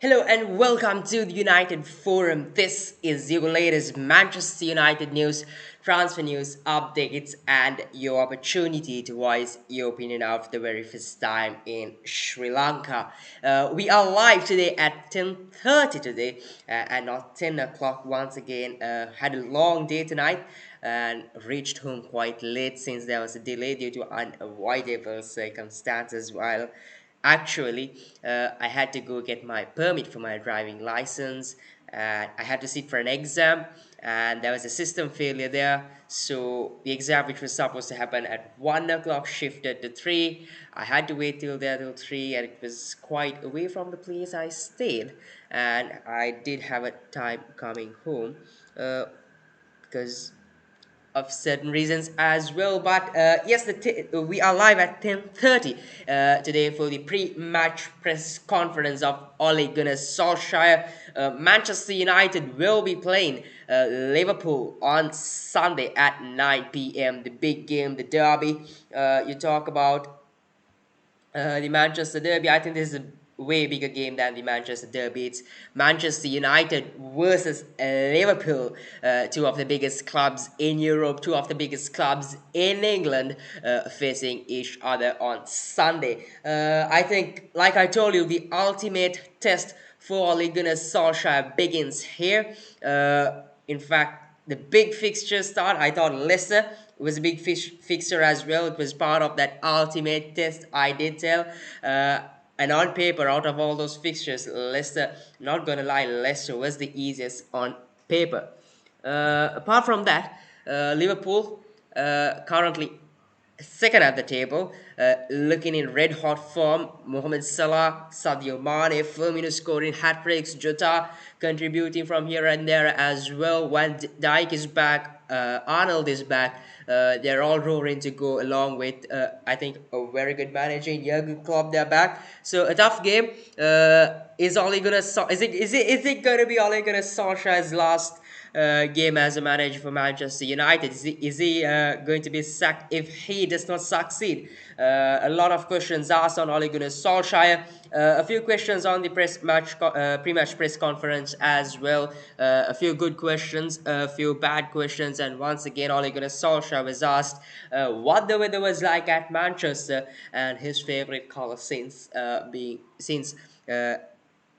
Hello and welcome to the United Forum. This is your latest Manchester United news, transfer news updates, and your opportunity to voice your opinion of the very first time in Sri Lanka. We are live today at 10:30 today, and not 10 o'clock once again. Had a long day tonight and reached home quite late since there was a delay due to unavoidable circumstances while actually, I had to go get my permit for my driving license, and I had to sit for an exam, and there was a system failure there. So the exam, which was supposed to happen at 1 o'clock, shifted to 3. I had to wait till 3, and it was quite away from the place I stayed, and I did have a time coming home. Because of certain reasons as well. But yes, we are live at 10:30 today for the pre-match press conference of Ole Gunnar Solskjaer. Manchester United will be playing Liverpool on Sunday at 9 p.m. The big game, the derby. You talk about the Manchester Derby. I think this is a way bigger game than the Manchester Derby. It's Manchester United versus Liverpool, two of the biggest clubs in Europe, two of the biggest clubs in England, facing each other on Sunday. I think, like I told you, the ultimate test for Ole Gunnar Solskjaer begins here. In fact, the big fixture start. I thought Leicester was a big fixture as well. It was part of that ultimate test, I did tell. And on paper, out of all those fixtures, Leicester, not gonna lie, Leicester was the easiest on paper. Apart from that, Liverpool currently second at the table, looking in red hot form. Mohamed Salah, Sadio Mane, Firmino scoring hat tricks, Jota contributing from here and there as well. Van Dijk is back, Arnold is back. They're all roaring to go along with, I think, a very good manager in Jurgen Klopp. They're back, so a tough game. Is Ole gonna is it gonna be Ole Gunnar Solskjaer's last game as a manager for Manchester United? Is he going to be sacked if he does not succeed? A lot of questions asked on Ole Gunnar Solskjaer. A few questions on the pre-match press conference as well. A few good questions, a few bad questions, and once again, Ole Gunnar Solskjaer was asked what the weather was like at Manchester and his favorite color since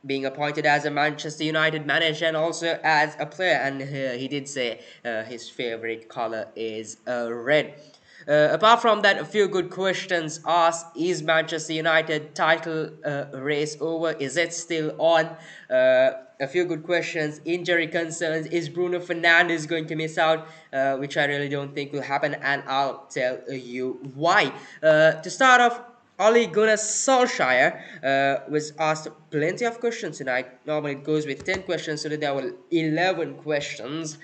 being appointed as a Manchester United manager and also as a player, and he did say his favorite color is red. Apart from that, a few good questions asked. Is Manchester United title race over? Is it still on? A few good questions. Injury concerns. Is Bruno Fernandes going to miss out? Which I really don't think will happen, and I'll tell you why. To start off, Ole Gunnar Solskjaer was asked plenty of questions tonight. Normally it goes with 10 questions, so there were 11 questions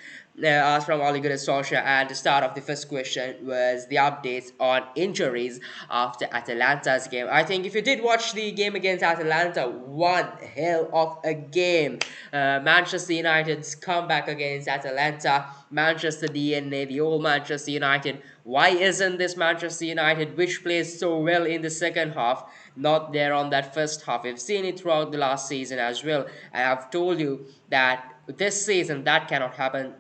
asked from Ole Gunnar Solskjaer. And the start of the first question was the updates on injuries after Atalanta's game. I think if you did watch the game against Atalanta, one hell of a game. Manchester United's comeback against Atalanta, Manchester DNA, the old Manchester United. Why isn't this Manchester United, which plays so well in the second half, not there on that first half? We've seen it throughout the last season as well. And I've told you that this season that cannot happen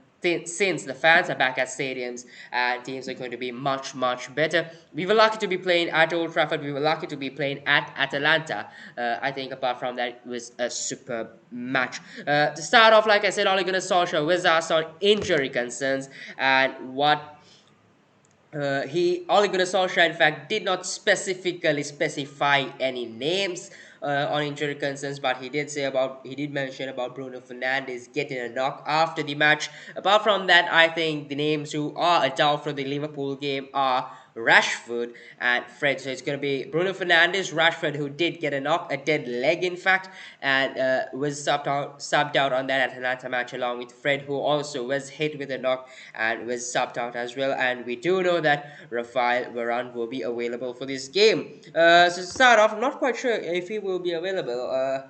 since the fans are back at stadiums and teams are going to be much, much better. We were lucky to be playing at Old Trafford. We were lucky to be playing at Atalanta. I think apart from that, it was a superb match. To start off, like I said, Ole Gunnar Solskjaer was asked on injury concerns and what Ole Gunnar Solskjaer, in fact, did not specifically specify any names on injury concerns, but he did mention about Bruno Fernandes getting a knock after the match. Apart from that, I think the names who are a doubt for the Liverpool game are Rashford and Fred. So it's going to be Bruno Fernandes, Rashford, who did get a knock, a dead leg in fact, and was subbed out on that Atalanta match, along with Fred, who also was hit with a knock and was subbed out as well. And we do know that Rafael Varane will be available for this game. So to start off, I'm not quite sure if he will be available.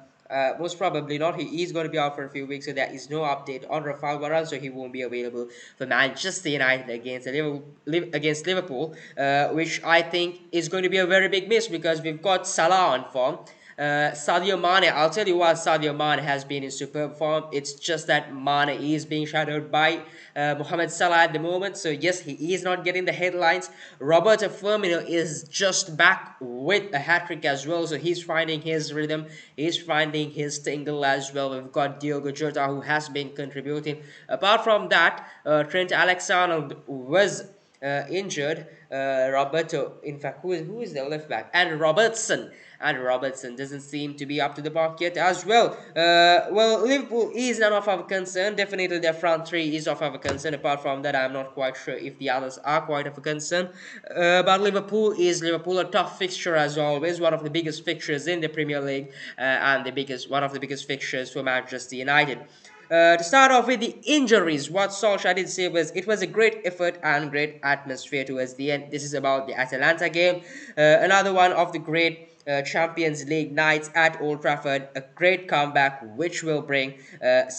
Most probably not. He is going to be out for a few weeks, so there is no update on Rafael Varane, so he won't be available for Manchester United against Liverpool, which I think is going to be a very big miss because we've got Salah on form. Sadio Mane, I'll tell you what, Sadio Mane has been in superb form. It's just that Mane is being shadowed by Mohamed Salah at the moment. So yes, he is not getting the headlines. Roberto Firmino is just back with a hat-trick as well. So he's finding his rhythm. He's finding his tingle as well. We've got Diogo Jota, who has been contributing. Apart from that, Trent Alexander was injured. Roberto, in fact, who is the left back? And Robertson. And Robertson doesn't seem to be up to the mark yet as well. Well, Liverpool is none of our concern. Definitely their front three is of our concern. Apart from that, I'm not quite sure if the others are quite of a concern. But Liverpool, a tough fixture as always. One of the biggest fixtures in the Premier League, and one of the biggest fixtures for Manchester United. To start off with the injuries, what Solskjaer did say was it was a great effort and great atmosphere towards the end. This is about the Atalanta game. Another one of the great Champions League nights at Old Trafford. A great comeback which will bring a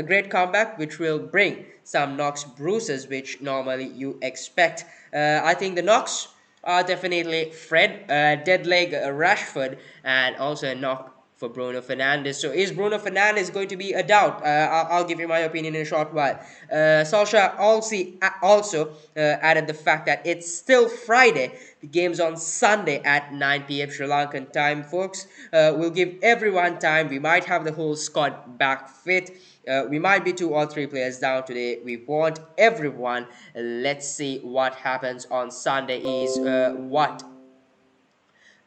great comeback which will bring some knocks, bruises, which normally you expect. I think the knocks are definitely Fred, dead leg Rashford, and also a knock for Bruno Fernandes. So is Bruno Fernandes going to be a doubt? I'll give you my opinion in a short while. Solskjaer also added the fact that it's still Friday. The game's on Sunday at 9 p.m. Sri Lankan time, folks. We'll give everyone time. We might have the whole squad back fit. We might be 2 or 3 players down today. We want everyone. Let's see what happens on Sunday is what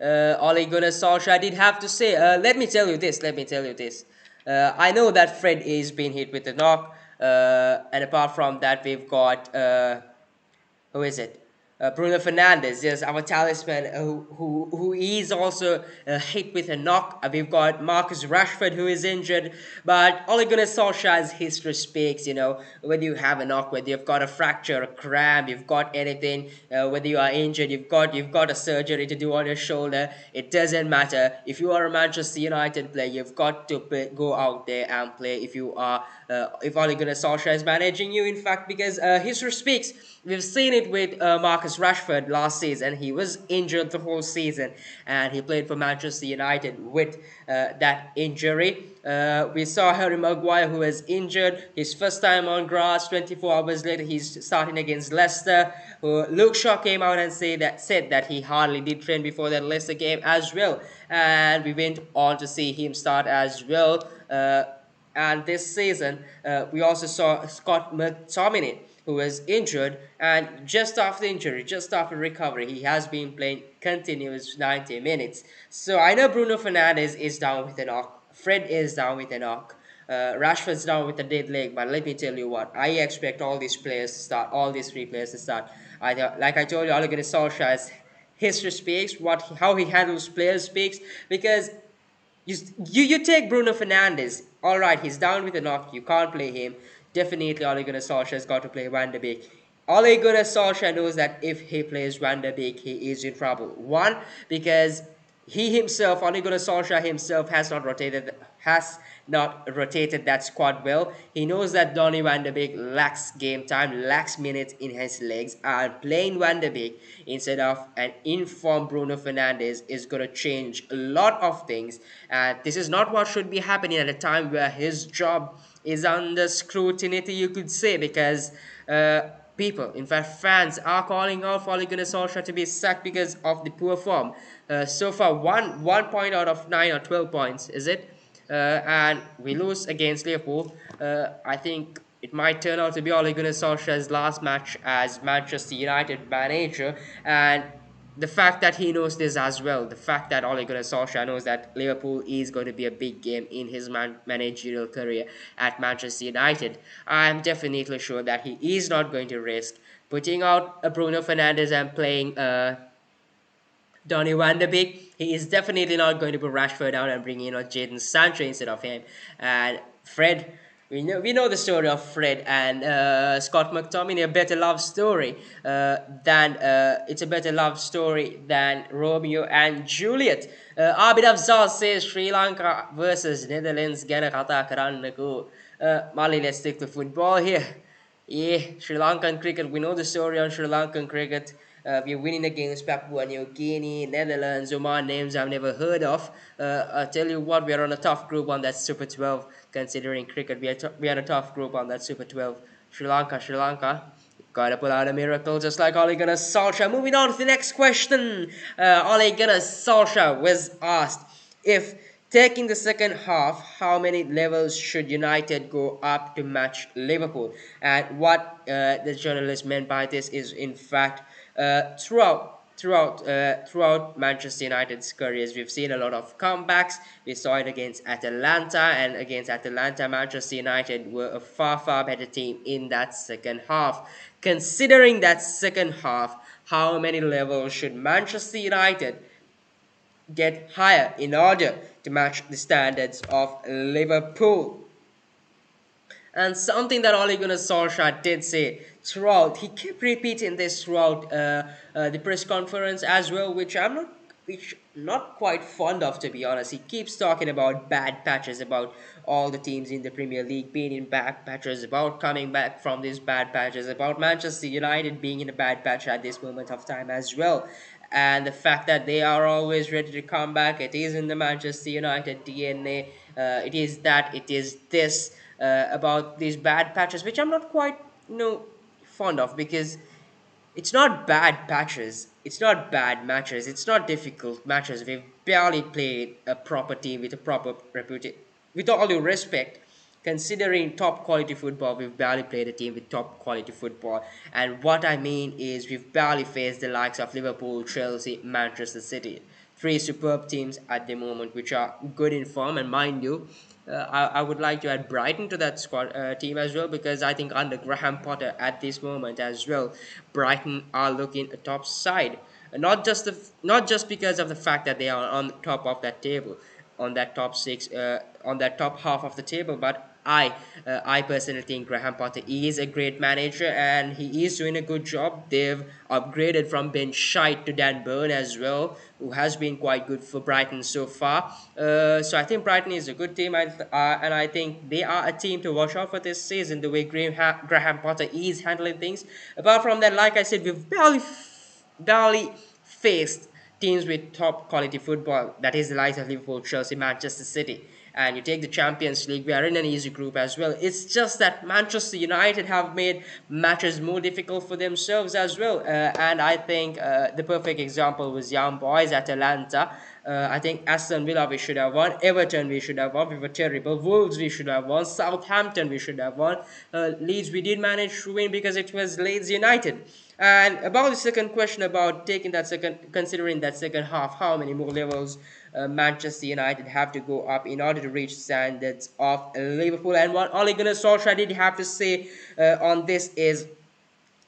Ole Gunnar Solskjaer did have to say. Let me tell you this. I know that Fred is being hit with a knock. And apart from that, we've got who is it? Bruno Fernandes, yes, our talisman, who is also hit with a knock. We've got Marcus Rashford, who is injured. But Ole Gunnar Solskjaer's history speaks, whether you have a knock, whether you've got a fracture, a cramp, you've got anything, whether you are injured, you've got a surgery to do on your shoulder. It doesn't matter. If you are a Manchester United player, you've got to go out there and play. If Ole Gunnar Solskjaer is managing you, in fact, because history speaks. We've seen it with Marcus Rashford last season. He was injured the whole season, and he played for Manchester United with that injury. We saw Harry Maguire, who was injured his first time on grass. 24 hours later, he's starting against Leicester. Luke Shaw came out and said that he hardly did train before that Leicester game as well, and we went on to see him start as well. And this season, we also saw Scott McTominay, who was injured, and just after recovery, he has been playing continuous 90 minutes. So I know Bruno Fernandes is down with a knock. Fred is down with a knock. Rashford's down with a dead leg. But let me tell you what, I expect all these 3 players to start. Like I told you, Ole Gunnar Solskjaer's history speaks, how he handles players speaks, because you take Bruno Fernandes. All right, he's down with a knock. You can't play him. Definitely, Ole Gunnar Solskjaer's got to play Van de Beek. Ole Gunnar Solskjaer knows that if he plays Van de Beek, he is in trouble. One, because Ole Gunnar Solskjaer himself has not rotated that squad well. He knows that Donny Van de Beek lacks game time, lacks minutes in his legs, and playing Van de Beek instead of an informed Bruno Fernandes is going to change a lot of things. And this is not what should be happening at a time where his job is under scrutiny, you could say, because people, in fact fans, are calling out for Ole Gunnar Solskjaer to be sacked because of the poor form. So far, one point out of 9 or 12 points, is it? And we lose against Liverpool. I think it might turn out to be Ole Gunnar Solskjaer's last match as Manchester United manager, and the fact that he knows this as well, the fact that Ole Gunnar Solskjaer knows that Liverpool is going to be a big game in his managerial career at Manchester United, I'm definitely sure that he is not going to risk putting out a Bruno Fernandes and playing Donny Van de Beek. He is definitely not going to put Rashford down and bring in Jadon Sancho instead of him. And Fred, we know the story of Fred and Scott McTominay. It's a better love story than Romeo and Juliet. Abid Afzal says Sri Lanka versus Netherlands gana kata karannaku. Mali, let's stick to football here. Yeah, Sri Lankan cricket. We know the story on Sri Lankan cricket. we're winning against Papua New Guinea, Netherlands, Oman, names I've never heard of. I'll tell you what, we're on a tough group on that Super 12. Considering cricket, we are on a tough group on that Super 12. Sri Lanka. Gotta pull out a miracle just like Ole Gunnar Solskjaer. Moving on to the next question. Ole Gunnar Solskjaer was asked if taking the second half, how many levels should United go up to match Liverpool? And what the journalist meant by this is, in fact, throughout Manchester United's careers, we've seen a lot of comebacks. We saw it against Atalanta, and against Atalanta, Manchester United were a far better team in that second half. Considering that second half, how many levels should Manchester United get higher in order to match the standards of Liverpool? And something that Ole Gunnar Solskjaer did say throughout, he kept repeating this throughout the press conference as well, which not quite fond of, to be honest. He keeps talking about bad patches, about all the teams in the Premier League being in bad patches, about coming back from these bad patches, about Manchester United being in a bad patch at this moment of time as well. And the fact that they are always ready to come back, it is in the Manchester United DNA. It is that, it is this, about these bad patches, which I'm not quite, fond of, because it's not bad patches, it's not bad matches, it's not difficult matches. We've barely played a proper team with a proper reputation. With all due respect, considering top quality football, we've barely played a team with top quality football. And what I mean is, we've barely faced the likes of Liverpool, Chelsea, Manchester City. Three superb teams at the moment, which are good in form. And mind you, I would like to add Brighton to that squad team as well, because I think under Graham Potter at this moment as well, Brighton are looking a top side. Not just because of the fact that they are on the top of that table, on that top six, on that top half of the table, but I personally think Graham Potter is a great manager and he is doing a good job. They've upgraded from Ben Shite to Dan Burn as well, who has been quite good for Brighton so far. So I think Brighton is a good team, and I think they are a team to watch out for this season, the way Graham Potter is handling things. Apart from that, like I said, we've barely faced teams with top quality football, that is the likes of Liverpool, Chelsea, Manchester City. And you take the Champions League, we are in an easy group as well. It's just that Manchester United have made matches more difficult for themselves as well. And I think the perfect example was young boys at Atlanta. I think Aston Villa we should have won, Everton we should have won, we were terrible, Wolves we should have won, Southampton we should have won, Leeds we did manage to win because it was Leeds United. And about the second question about considering that second half, how many more levels Manchester United have to go up in order to reach standards of Liverpool? And what Ole Gunnar Solskjaer did have to say on this is,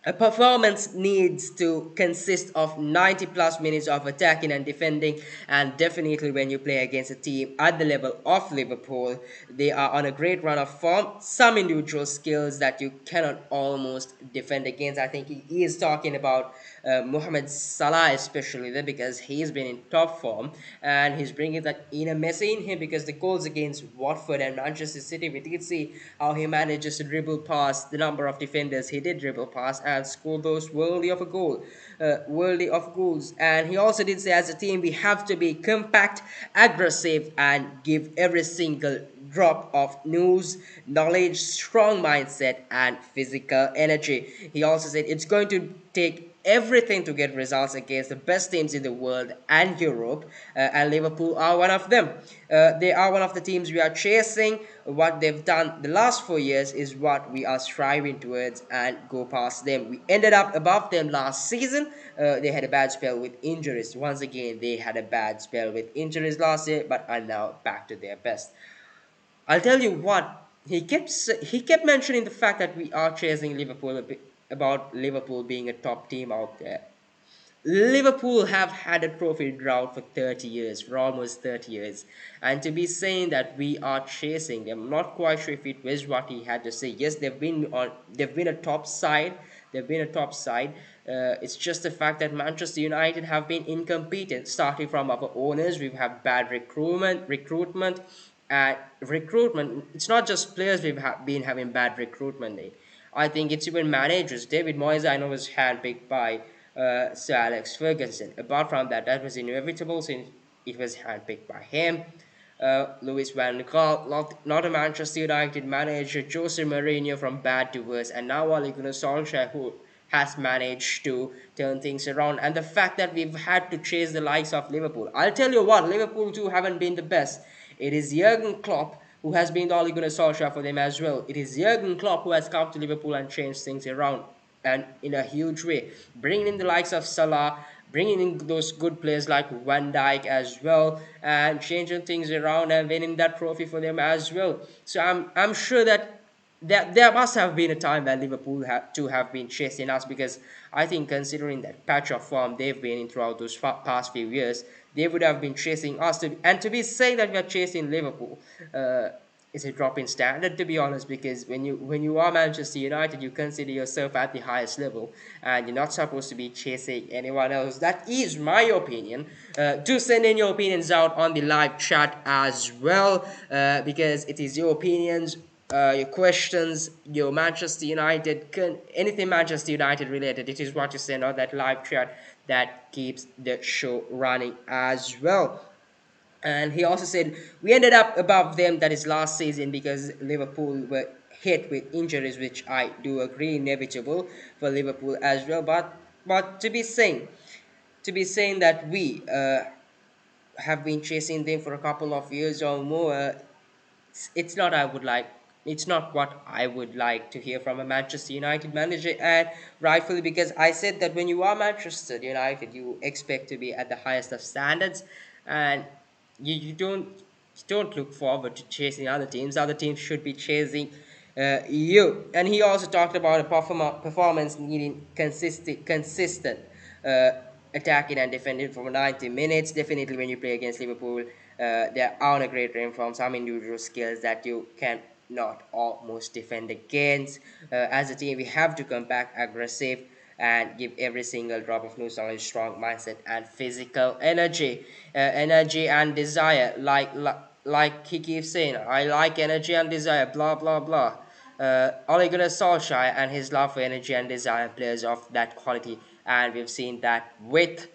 a performance needs to consist of 90 plus minutes of attacking and defending, and definitely when you play against a team at the level of Liverpool, they are on a great run of form. Some individual skills that you cannot almost defend against. I think he is talking about Mohamed Salah especially there, because he's been in top form and he's bringing that inner Messi in him, because the goals against Watford and Manchester City, we did see how he manages to dribble past the number of defenders he did dribble past and score those worldly of goals. And he also did say, as a team we have to be compact, aggressive, and give every single drop of news, knowledge, strong mindset, and physical energy. He also said it's going to take everything to get results against the best teams in the world and Europe, and Liverpool are one of them. They are one of the teams we are chasing. What they've done the last 4 years is what we are striving towards, and go past them. We ended up above them last season. They had a bad spell with injuries. Once again, they had a bad spell with injuries last year, but are now back to their best. I'll tell you what, he kept mentioning the fact that we are chasing Liverpool a bit, about Liverpool being a top team out there. Liverpool have had a trophy drought for 30 years, for almost 30 years. And to be saying that we are chasing them, I'm not quite sure if it was what he had to say. Yes, they've been a top side. They've been a top side. It's just the fact that Manchester United have been incompetent, starting from our owners. We've had bad recruitment. Recruitment, it's not just players been having bad recruitment. I think it's even managers. David Moyes, I know, was handpicked by Sir Alex Ferguson. Apart from that, that was inevitable since it was handpicked by him. Louis van Gaal, not a Manchester United manager, Jose Mourinho from bad to worse, and now Ole Gunnar Solskjaer, who has managed to turn things around. And the fact that we've had to chase the likes of Liverpool. I'll tell you what, Liverpool too haven't been the best. It is Jurgen Klopp who has been the Ole Gunnar Solskjaer for them as well. It is Jurgen Klopp who has come to Liverpool and changed things around, and in a huge way, bringing in the likes of Salah, bringing in those good players like Van Dijk as well, and changing things around and winning that trophy for them as well. So I'm sure that there must have been a time where Liverpool have been chasing us, because I think considering that patch of form they've been in throughout those past few years, they would have been chasing us. And to be saying that we are chasing Liverpool is a drop in standard, to be honest, because when you are Manchester United, you consider yourself at the highest level, and you're not supposed to be chasing anyone else. That is my opinion. Do send in your opinions out on the live chat as well, because it is your opinions, your questions, your Manchester United, anything Manchester United related. It is what you send on that live chat that keeps the show running as well. And he also said, we ended up above them, that is last season, because Liverpool were hit with injuries, which I do agree inevitable for Liverpool as well. But to be saying that we have been chasing them for a couple of years or more, it's not I would like it's not what I would like to hear from a Manchester United manager, and rightfully, because I said that when you are Manchester United, you expect to be at the highest of standards, and you don't look forward to chasing other teams. Other teams should be chasing you. And he also talked about a performance needing consistent uh, attacking and defending for 90 minutes. Definitely, when you play against Liverpool, there are a great range from some individual skills that you can not almost defend against. As a team, we have to come back aggressive and give every single drop of news knowledge strong mindset and physical energy and desire, like he keeps saying, I like energy and desire, blah blah blah. Ole Gunnar Solskjaer and his love for energy and desire, players of that quality, and we've seen that with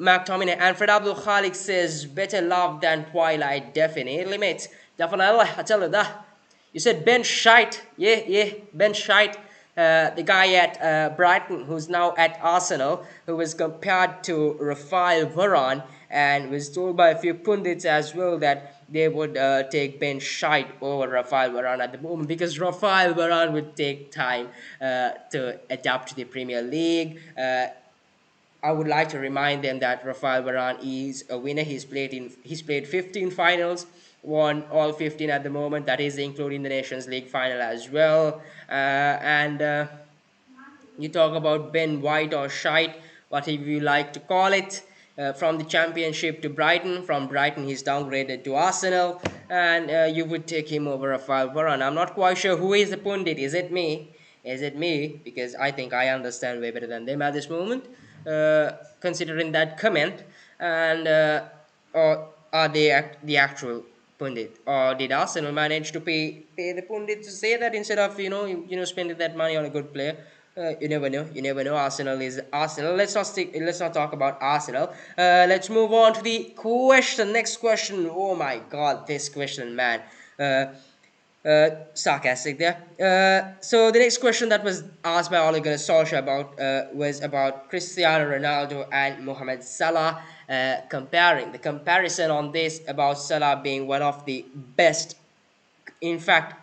McTominay. And Fred Abdul Khalik says, better love than Twilight. Definitely, mate. Definitely, I tell you that. You said Ben Shite. Yeah, Ben Shite. The guy at Brighton, who's now at Arsenal, who was compared to Rafael Varane, and was told by a few pundits as well that they would take Ben Shite over Rafael Varane at the moment, because Rafael Varane would take time to adapt to the Premier League. I would like to remind them that Rafael Varane is a winner. He's played 15 finals, won all 15 at the moment. That is including the Nations League final as well. And you talk about Ben White or Shite, whatever you like to call it. From the Championship to Brighton, from Brighton he's downgraded to Arsenal, and you would take him over Rafael Varane. I'm not quite sure who is the pundit. Is it me? Is it me? Because I think I understand way better than them at this moment, considering that comment. And or are they the actual pundit, or did Arsenal manage to pay the pundit to say that, instead of spending that money on a good player? You never know. You never know. Arsenal is Arsenal. Let's not talk about Arsenal. Let's move on to the question. Next question. Oh my God, this question, man. Sarcastic there. So the next question that was asked by Ole Gunnar Solskjaer was about Cristiano Ronaldo and Mohamed Salah. Comparing the comparison on this about Salah being one of the best, in fact,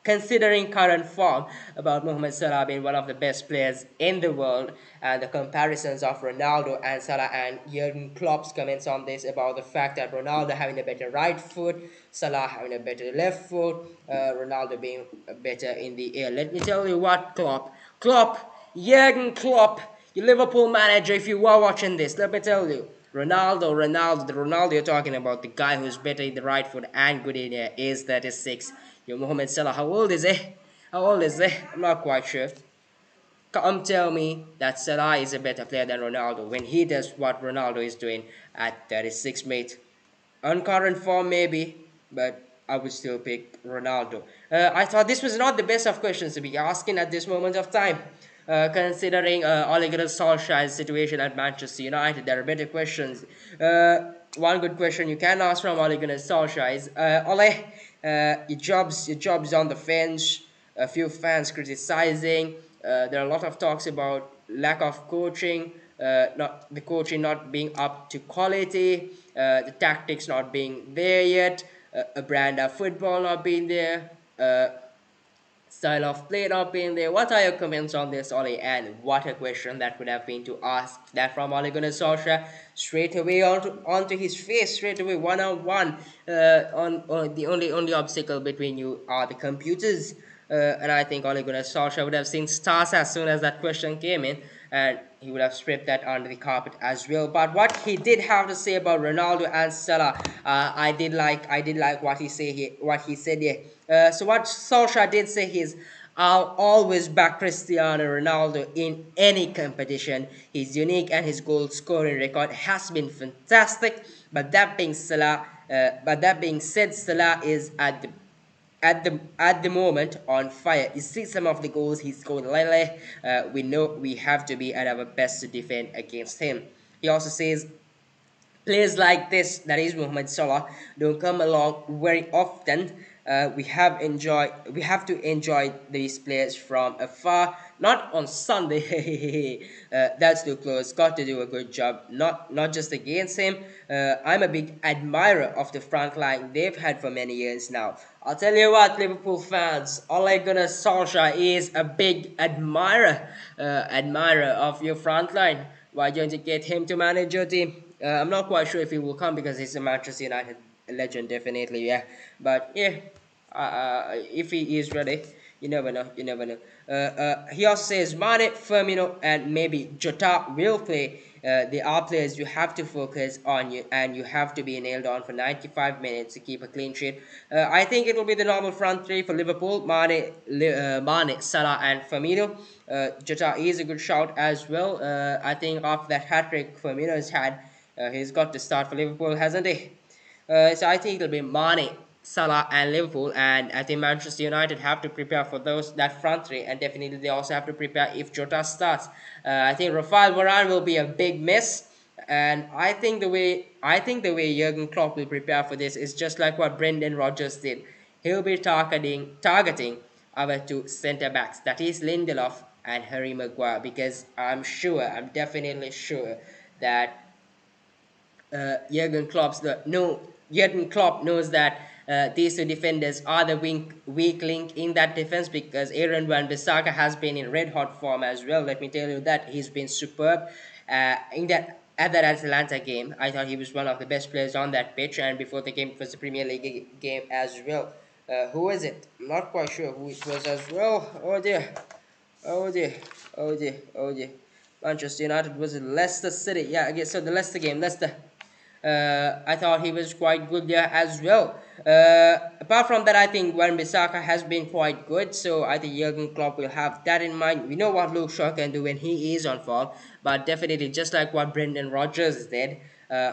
considering current form, about Mohamed Salah being one of the best players in the world, and the comparisons of Ronaldo and Salah, and Jurgen Klopp's comments on this about the fact that Ronaldo having a better right foot, Salah having a better left foot, Ronaldo being better in the air. Let me tell you what, Jurgen Klopp, your Liverpool manager, if you are watching this, let me tell you, the Ronaldo you're talking about, the guy who's better in the right foot and good in air, is 36. Your Mohamed Salah, how old is he? I'm not quite sure. Come tell me that Salah is a better player than Ronaldo when he does what Ronaldo is doing at 36, mate. On current form, maybe, but I would still pick Ronaldo. I thought this was not the best of questions to be asking at this moment of time. Considering Ole Gunnar Solskjaer's situation at Manchester United, there are better questions. One good question you can ask from Ole Gunnar Solskjaer is, Ole, your job's on the fence. A few fans criticizing. There are a lot of talks about lack of coaching, not the coaching not being up to quality, the tactics not being there yet, a brand of football not being there, style of play not being there. What are your comments on this, Oli? And what a question that would have been to ask that from Ole Gunnar Solskjaer straight away onto his face, straight away one on one. On the only obstacle between you are the computers. And I think Ole Gunnar Solskjaer would have seen stars as soon as that question came in, and he would have swept that under the carpet as well. But what he did have to say about Ronaldo and Salah, I did like what he said here. So what Solskjaer did say is, I'll always back Cristiano Ronaldo in any competition. He's unique and his goal scoring record has been fantastic. But that being said, Salah is at the moment on fire. You see some of the goals he scored lately. We know we have to be at our best to defend against him. He also says players like this, that is Mohamed Salah, don't come along very often. We have to enjoy these players from afar, not on Sunday. That's too close. Got to do a good job, not just against him. I'm a big admirer of the front line they've had for many years now. I'll tell you what, Liverpool fans, Ole Gunnar Solskjaer is a big admirer of your front line. Why don't you get him to manage your team? I'm not quite sure if he will come because he's a Manchester United legend, definitely, yeah. But yeah, if he is ready, you never know. You never know. He also says Mane, Firmino, and maybe Jota will play. They are players you have to focus on, and you have to be nailed on for 95 minutes to keep a clean sheet. I think it will be the normal front three for Liverpool: Mane, Salah, and Firmino. Jota is a good shout as well. I think after that hat trick Firmino has had, he's got to start for Liverpool, hasn't he? So I think it'll be Mane, Salah, and Liverpool, and I think Manchester United have to prepare for that front three, and definitely they also have to prepare if Jota starts. I think Rafael Varane will be a big miss, and I think the way Jurgen Klopp will prepare for this is just like what Brendan Rodgers did. He'll be targeting our two centre backs, that is Lindelof and Harry Maguire, because I'm definitely sure that Jurgen Klopp knows that these two defenders are the weak link in that defense, because Aaron Wan-Bissaka has been in red hot form as well. Let me tell you that he's been superb at that Atalanta game. I thought he was one of the best players on that pitch, and before the game it was the Premier League game as well. Who was it? I'm not quite sure who it was as well. Oh dear. Oh dear, oh dear, oh dear. Manchester United was in Leicester City. Yeah, I guess so. The Leicester game, Leicester. I thought he was quite good there as well. Apart from that, I think Wan-Bissaka has been quite good, so I think Jurgen Klopp will have that in mind. We know what Luke Shaw can do when he is on form, but definitely just like what Brendan Rodgers did,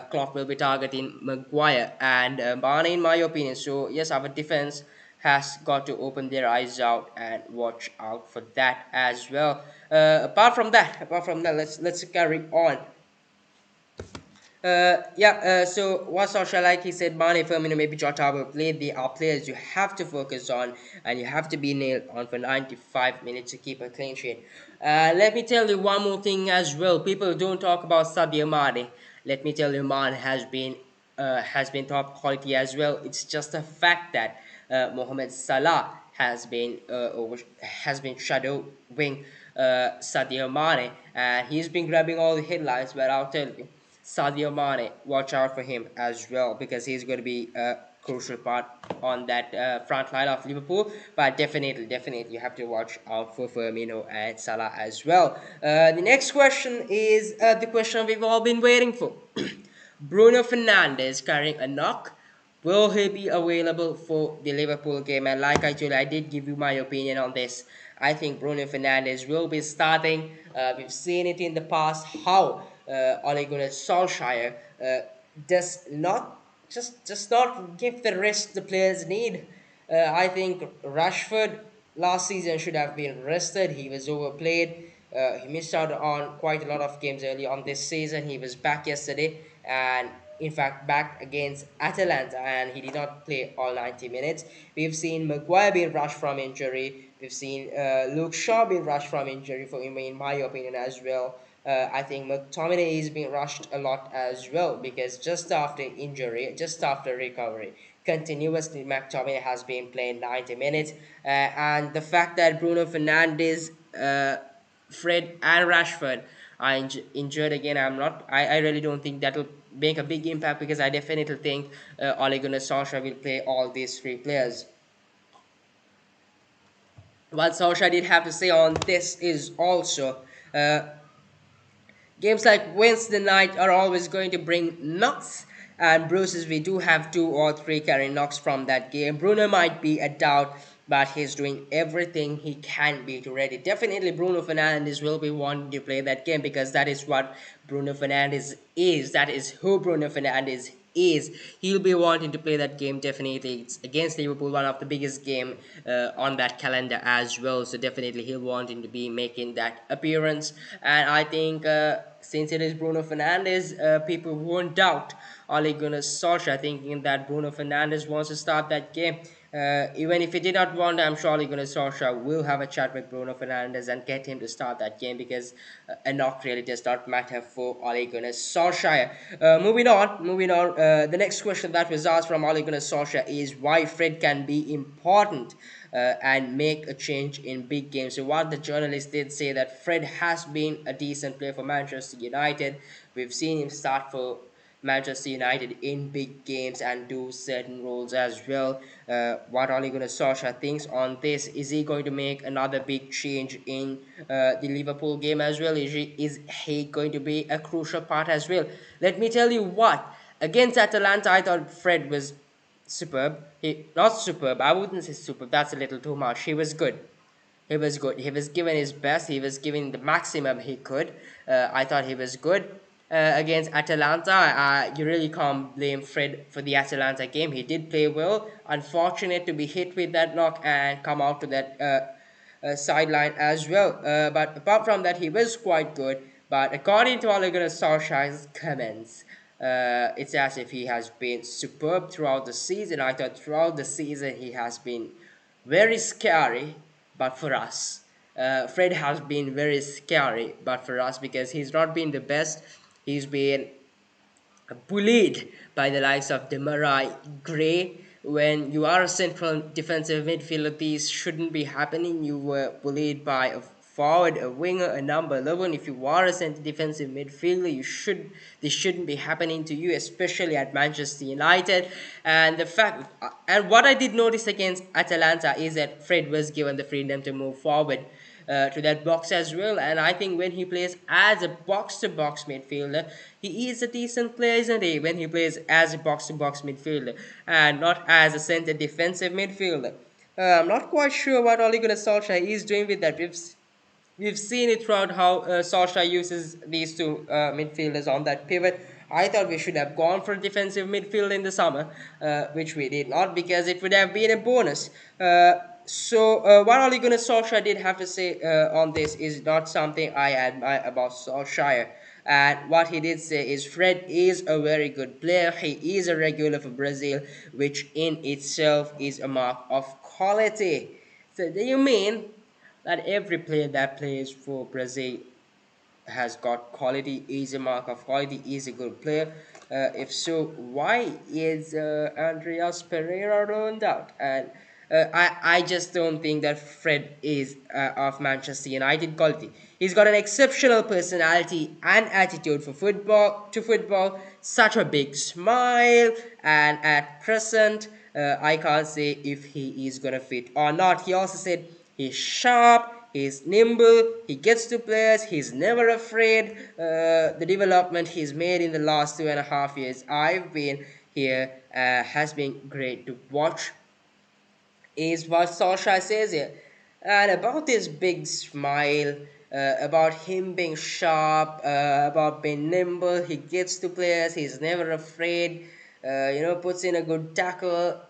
Klopp will be targeting Maguire and Mane, in my opinion. So yes, our defense has got to open their eyes out and watch out for that as well. Apart from that, let's carry on. So what Solskjaer, like he said, Mane, Firmino, maybe Jota will play. They are players you have to focus on, and you have to be nailed on for 95 minutes to keep a clean sheet. Let me tell you one more thing as well. People don't talk about Sadio Mane. Let me tell you, Mane has been top quality as well. It's just a fact that Mohamed Salah has been shadowing Sadio Mane, and he's been grabbing all the headlines. But I'll tell you, Sadio Mane, watch out for him as well, because he's going to be a crucial part on that front line of Liverpool. But definitely, you have to watch out for Firmino and Salah as well. The next question is the question we've all been waiting for. Bruno Fernandes carrying a knock. Will he be available for the Liverpool game? And like I told you, I did give you my opinion on this. I think Bruno Fernandes will be starting. We've seen it in the past how Ole Gunnar Solskjaer does not just not give the rest the players need. I think Rashford last season should have been rested. He was overplayed. He missed out on quite a lot of games early on this season. He was back yesterday, and in fact back against Atalanta, and he did not play all 90 minutes. We've seen Maguire being rushed from injury. We've seen Luke Shaw being rushed from injury, for me, in my opinion as well. I think McTominay is being rushed a lot as well because just after injury, just after recovery, continuously McTominay has been playing 90 minutes. And the fact that Bruno Fernandes, Fred, and Rashford are injured again, I really don't think that will make a big impact because I definitely think Ole Gunnar Solskjaer will play all these three players. What Solskjaer did have to say on this is also uh, games like Wednesday night are always going to bring knocks and bruises. We do have 2 or 3 carry knocks from that game. Bruno might be a doubt, but he's doing everything he can be to ready. Definitely, Bruno Fernandes will be wanting to play that game because that is what Bruno Fernandes is. That is who Bruno Fernandes is. He'll be wanting to play that game definitely. It's against Liverpool, one of the biggest game on that calendar as well. So definitely he'll wanting to be making that appearance. And I think since it is Bruno Fernandes, people won't doubt Ole Gunnar Solskjaer thinking that Bruno Fernandes wants to start that game. Even if he did not want, I'm sure Ole Gunnar Solskjaer will have a chat with Bruno Fernandes and get him to start that game because a knock really does not matter for Ole Gunnar Solskjaer. Moving on. The next question that was asked from Ole Gunnar Solskjaer is why Fred can be important and make a change in big games. So what the journalist did say that Fred has been a decent player for Manchester United. We've seen him start for Manchester United in big games and do certain roles as well. What Ole Gunnar Solskjaer thinks on this? Is he going to make another big change in the Liverpool game as well? Is he going to be a crucial part as well? Let me tell you what. Against Atalanta, I thought Fred was superb. He not superb. I wouldn't say superb. That's a little too much. He was good. He was good. He was giving his best. He was giving the maximum he could. I thought he was good. Against Atalanta, you really can't blame Fred for the Atalanta game. He did play well. Unfortunate to be hit with that knock and come out to that sideline as well. But apart from that, he was quite good. But according to Ole Gunnar Solskjaer's comments, it's as if he has been superb throughout the season. I thought throughout the season he has been very scary, but for us. Fred has been very scary, but for us because he's not been the best. He's been bullied by the likes of Demarai, Gray. When you are a central defensive midfielder, these shouldn't be happening. You were bullied by a forward, a winger, a number 11. If you are a centre defensive midfielder, this shouldn't be happening to you, especially at Manchester United. And what I did notice against Atalanta is that Fred was given the freedom to move forward to that box as well. And I think when he plays as a box-to-box midfielder, he is a decent player, isn't he? When he plays as a box-to-box midfielder and not as a center defensive midfielder. I'm not quite sure what Ole Gunnar Solskjaer is doing with that. We've seen it throughout how Solskjaer uses these two midfielders on that pivot. I thought we should have gone for a defensive midfield in the summer, which we did not because it would have been a bonus. What Ole Gunnar Solskjaer did have to say on this is not something I admire about Solskjaer. And what he did say is Fred is a very good player. He is a regular for Brazil, which in itself is a mark of quality. So do you mean that every player that plays for Brazil has got quality, is a mark of quality, is a good player? If so, why is Andreas Pereira loaned out? And I just don't think that Fred is of Manchester United quality. He's got an exceptional personality and attitude for football, such a big smile, and at present, I can't say if he is gonna fit or not. He also said he's sharp, he's nimble, he gets to players, he's never afraid. The development he's made in the last 2.5 years I've been here has been great to watch, is what Solskjaer says here. And about this big smile, about him being sharp, about being nimble, he gets to players, he's never afraid. puts in a good tackle.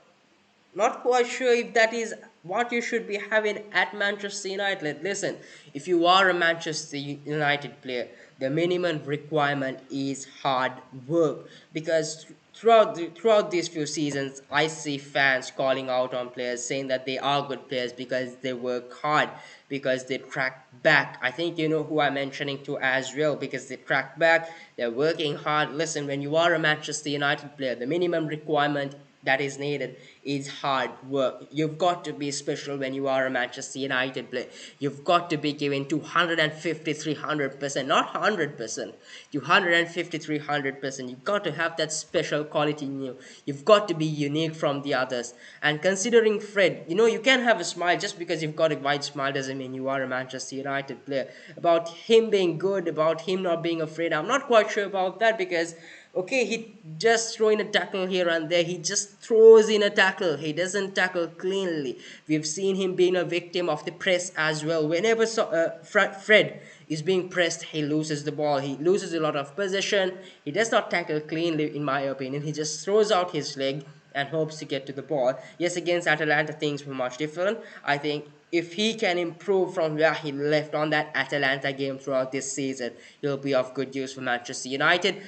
Not quite sure if that is what you should be having at Manchester United. Listen, if you are a Manchester United player, the minimum requirement is hard work, because throughout these few seasons, I see fans calling out on players saying that they are good players because they work hard, because they track back. I think you know who I'm mentioning to as well, because they track back, they're working hard. Listen, when you are a Manchester United player, the minimum requirement that is needed is hard work. You've got to be special when you are a Manchester United player. You've got to be given 250, 300%, not 100%, 250, 300%. You've got to have that special quality in you. You've got to be unique from the others. And considering Fred, you can have a smile. Just because you've got a wide smile doesn't mean you are a Manchester United player. About him being good, about him not being afraid, I'm not quite sure about that, because okay, he just throw in a tackle here and there. He just throws in a tackle. He doesn't tackle cleanly. We've seen him being a victim of the press as well. Whenever Fred is being pressed, he loses the ball. He loses a lot of possession. He does not tackle cleanly, in my opinion. He just throws out his leg and hopes to get to the ball. Yes, against Atalanta, things were much different. I think if he can improve from where he left on that Atalanta game throughout this season, he'll be of good use for Manchester United.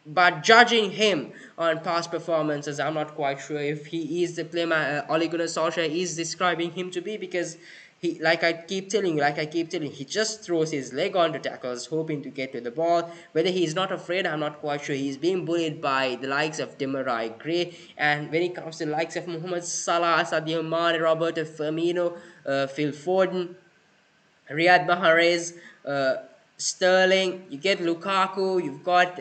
But judging him on past performances, I'm not quite sure if he is the player Ole Gunnar Solskjaer is describing him to be, because he, like I keep telling you, he just throws his leg onto tackles, hoping to get to the ball. Whether he's not afraid, I'm not quite sure. He's being bullied by the likes of Demarai Gray, and when it comes to the likes of Mohamed Salah, Sadio Mane, Roberto Firmino, Phil Foden, Riyad Mahrez, Sterling, you get Lukaku, you've got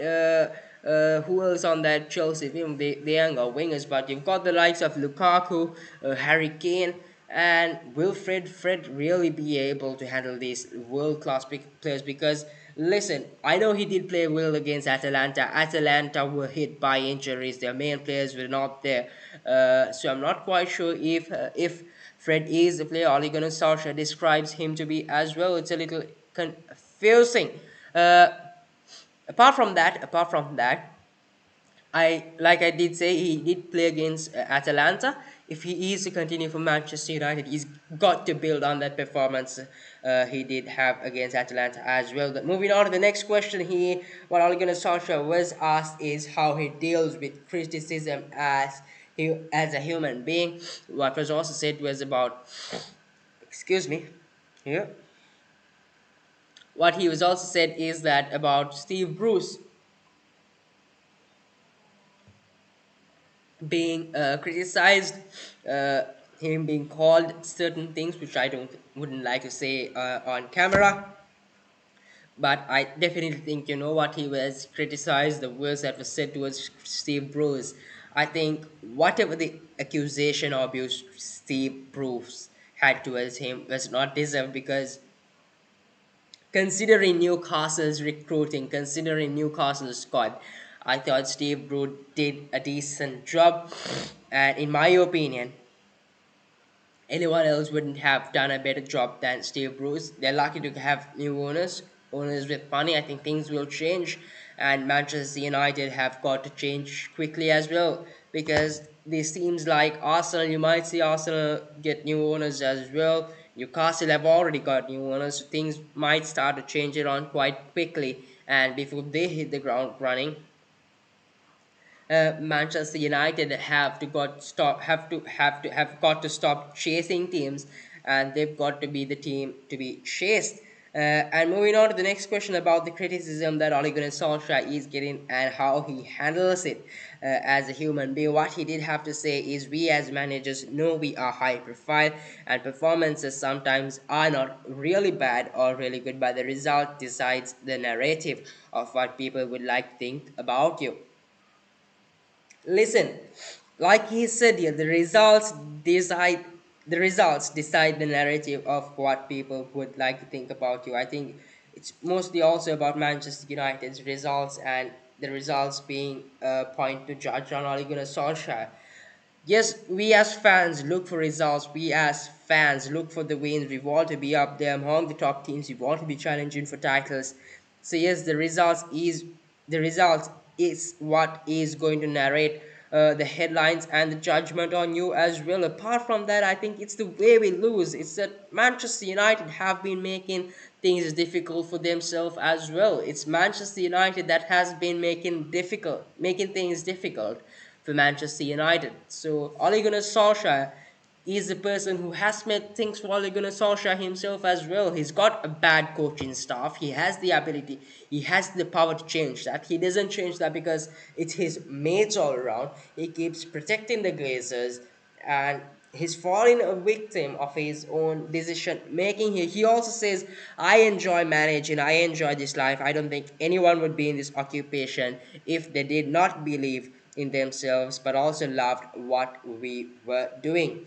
who else on that Chelsea team? They ain't got wingers, but you've got the likes of Lukaku, Harry Kane, and will Fred really be able to handle these world class players? Because listen, I know he did play well against Atalanta. Atalanta were hit by injuries; their main players were not there, so I'm not quite sure if Fred is the player Ole Gunnar Solskjaer describes him to be as well. It's a little confusing. Uh, apart from that, I did say, he did play against Atalanta. If he is to continue for Manchester United, he's got to build on that performance he did have against Atalanta as well. But moving on to the next question here, what Ole Gunnar Solskjaer was asked is how he deals with criticism as a human being. What was also said was about, excuse me, yeah. What he was also said is that about Steve Bruce being criticized, uh, him being called certain things which I don't wouldn't like to say on camera. But I definitely think what he was criticized, the words that were said towards Steve Bruce. I think whatever the accusation or abuse Steve Bruce had towards him was not deserved, because considering Newcastle's recruiting, considering Newcastle's squad, I thought Steve Bruce did a decent job, and in my opinion, anyone else wouldn't have done a better job than Steve Bruce. They're lucky to have new owners with money. I think things will change, and Manchester United have got to change quickly as well, because this seems like Arsenal. You might see Arsenal get new owners as well. Newcastle have already got new owners, so things might start to change around quite quickly. And before they hit the ground running, Manchester United have got to stop chasing teams, and they've got to be the team to be chased. And moving on to the next question about the criticism that Ole Gunnar Solskjaer is getting and how he handles it as a human being. What he did have to say is, we as managers know we are high profile, and performances sometimes are not really bad or really good, but the result decides the narrative of what people would like to think about you. Listen, like he said here, decide the results decide the narrative of what people would like to think about you. I think it's mostly also about Manchester United's results, and the results being a point to judge on Ole Gunnar Solskjaer. Yes, we as fans look for results. We as fans look for the wins. We want to be up there among the top teams. We want to be challenging for titles. So yes, the results is what is going to narrate the headlines and the judgment on you as well. Apart from that, I think it's the way we lose. It's that Manchester United have been making things difficult for themselves as well. It's Manchester United that has been making things difficult for Manchester United. So Ole Gunnar Solskjaer is the person who has made things for Ole Gunnar Solskjaer himself as well. He's got a bad coaching staff. He has the ability, he has the power to change that. He doesn't change that because it's his mates all around. He keeps protecting the Glazers, and he's falling a victim of his own decision making here. He also says, I enjoy managing, I enjoy this life. I don't think anyone would be in this occupation if they did not believe in themselves but also loved what we were doing.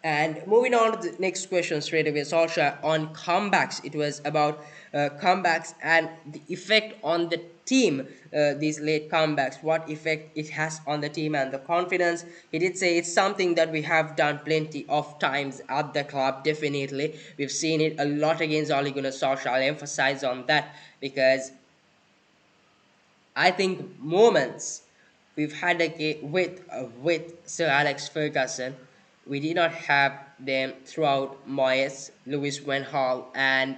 And moving on to the next question straight away, Solskjaer on comebacks. It was about comebacks and the effect on the team, these late comebacks, what effect it has on the team and the confidence. He did say it's something that we have done plenty of times at the club, definitely. We've seen it a lot against Ole Gunnar Solskjaer. I'll emphasize on that because I think moments we've had with Sir Alex Ferguson, we did not have them throughout Moyes, Louis Van Gaal, and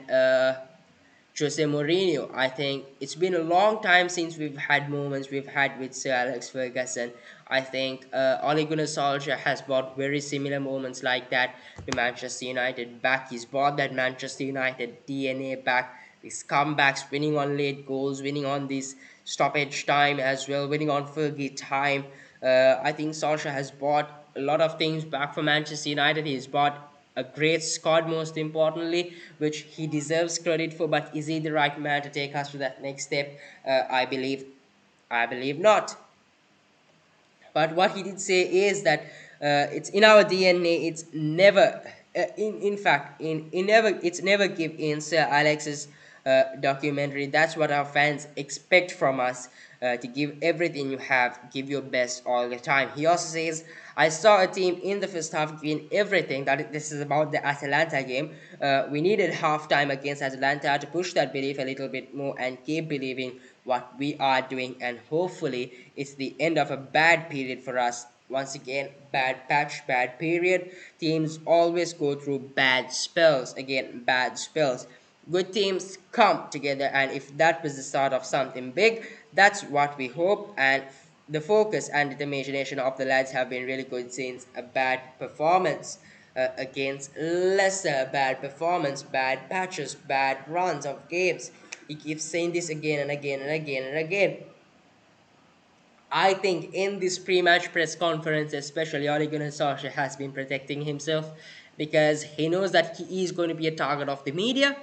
Jose Mourinho. I think it's been a long time since we've had moments we've had with Sir Alex Ferguson. I think Ole Gunnar Solskjaer has brought very similar moments like that to Manchester United back. He's brought that Manchester United DNA back. These comebacks, winning on late goals, winning on this stoppage time as well, winning on Fergie time. I think Solskjaer has brought a lot of things back for Manchester United. He's brought a great squad, most importantly, which he deserves credit for. But is he the right man to take us to that next step? I believe not. But what he did say is that it's in our DNA. It's never, in fact, it's never give in Sir Alex's documentary. That's what our fans expect from us. To give everything you have, give your best all the time. He also says, I saw a team in the first half giving everything. This is about the Atalanta game. We needed halftime against Atalanta to push that belief a little bit more and keep believing what we are doing. And hopefully, it's the end of a bad period for us. Once again, bad patch, bad period. Teams always go through bad spells. Again, bad spells. Good teams come together, and if that was the start of something big, that's what we hope. And the focus and determination of the lads have been really good since a bad performance against Leicester, bad performance, bad patches, bad runs of games. He keeps saying this again and again and again and again. I think in this pre-match press conference, especially Ole Gunnar Solskjaer has been protecting himself because he knows that he is going to be a target of the media,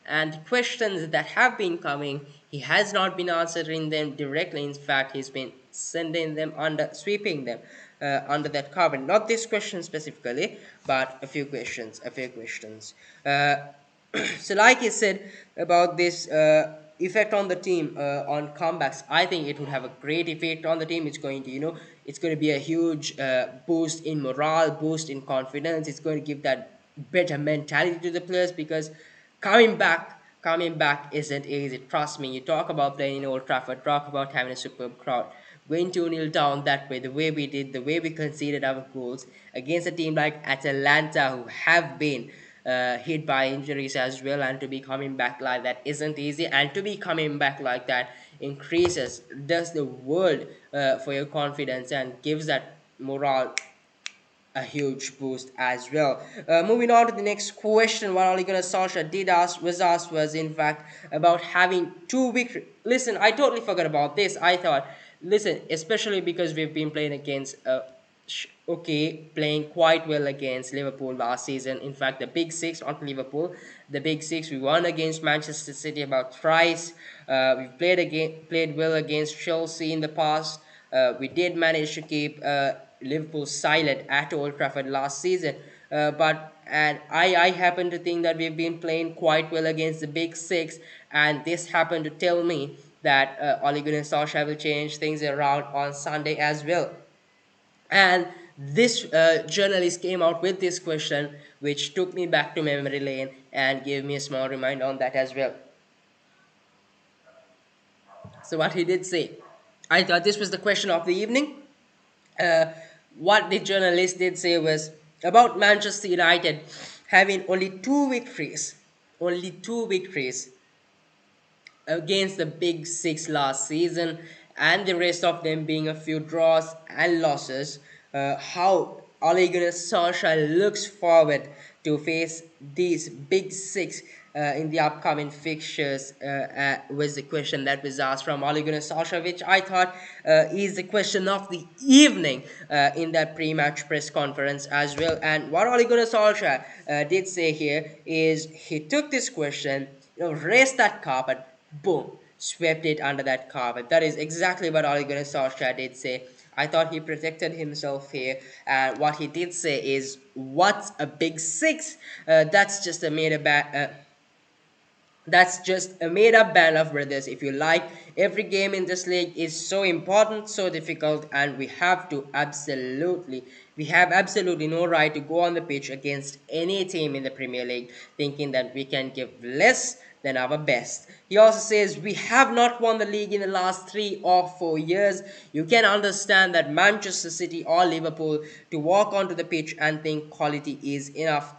and questions that have been coming, he has not been answering them directly. In fact, he's been sending them sweeping them under that cover. Not this question specifically, but a few questions. So like he said about this effect on the team on comebacks, I think it would have a great effect on the team. It's going to, it's going to be a huge boost in morale, boost in confidence. It's going to give that better mentality to the players because coming back isn't easy. Trust me. You talk about playing in Old Trafford, talk about having a superb crowd, going 2-0 down that way, the way we did, the way we conceded our goals against a team like Atalanta, who have been hit by injuries as well, and to be coming back like that isn't easy. And to be coming back like that does the world for your confidence and gives that morale a huge boost as well. Moving on to the next question, what Ole Gunnar Solskjaer was asked was in fact about having 2 week. Listen, I totally forgot about this. I thought, listen, especially because we've been playing against playing quite well against Liverpool last season. In fact, the Big Six, not Liverpool, the Big Six, we won against Manchester City about thrice. We've played well against Chelsea in the past. We did manage to keep Liverpool silent at Old Trafford last season. I happen to think that we've been playing quite well against the Big Six, and this happened to tell me that Ole Gunnar Solskjaer will change things around on Sunday as well. And this journalist came out with this question, which took me back to memory lane and gave me a small reminder on that as well. So what he did say, I thought this was the question of the evening. uh, what the journalist did say was about Manchester United having only two victories against the big six last season, and the rest of them being a few draws and losses. How Ole Gunnar Solskjaer looks forward to face these big six in the upcoming fixtures was the question that was asked from Ole Gunnar Solskjaer, which I thought is the question of the evening in that pre-match press conference as well. And what Ole Gunnar Solskjaer did say here is he took this question, raised that carpet, boom, swept it under that carpet. That is exactly what Ole Gunnar Solskjaer did say. I thought he protected himself here, and what he did say is, "What's a big six? That's just a made up that's just a made up band of brothers, if you like. Every game in this league is so important, so difficult, and we have absolutely no right to go on the pitch against any team in the Premier League thinking that we can give less than our best." He also says, "We have not won the league in the last 3 or 4 years. You can understand that Manchester City or Liverpool to walk onto the pitch and think quality is enough.